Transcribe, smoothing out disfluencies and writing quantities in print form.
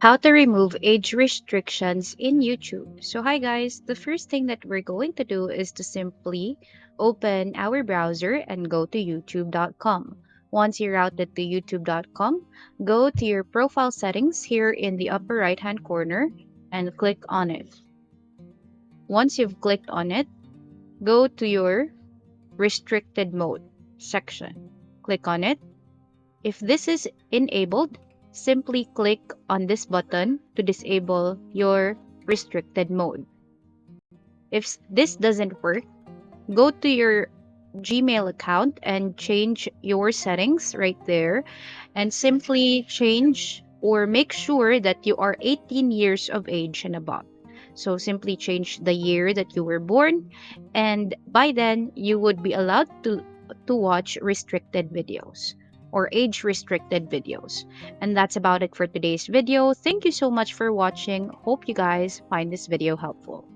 How to remove age restrictions in YouTube. So hi guys, the first thing that we're going to do is to simply open our browser and go to youtube.com. Once you're routed to youtube.com, go to your profile settings here in the upper right hand corner and click on it. Once you've clicked on it, go to your restricted mode section. Click on it. If this is enabled, simply click on this button to disable your restricted mode. If this doesn't work, go to your Gmail account and change your settings right there and simply change or make sure that you are 18 years of age and above. So simply change the year that you were born, and by then you would be allowed to watch restricted videos or age restricted videos. And that's about it for today's video. Thank you so much for watching. Hope you guys find this video helpful.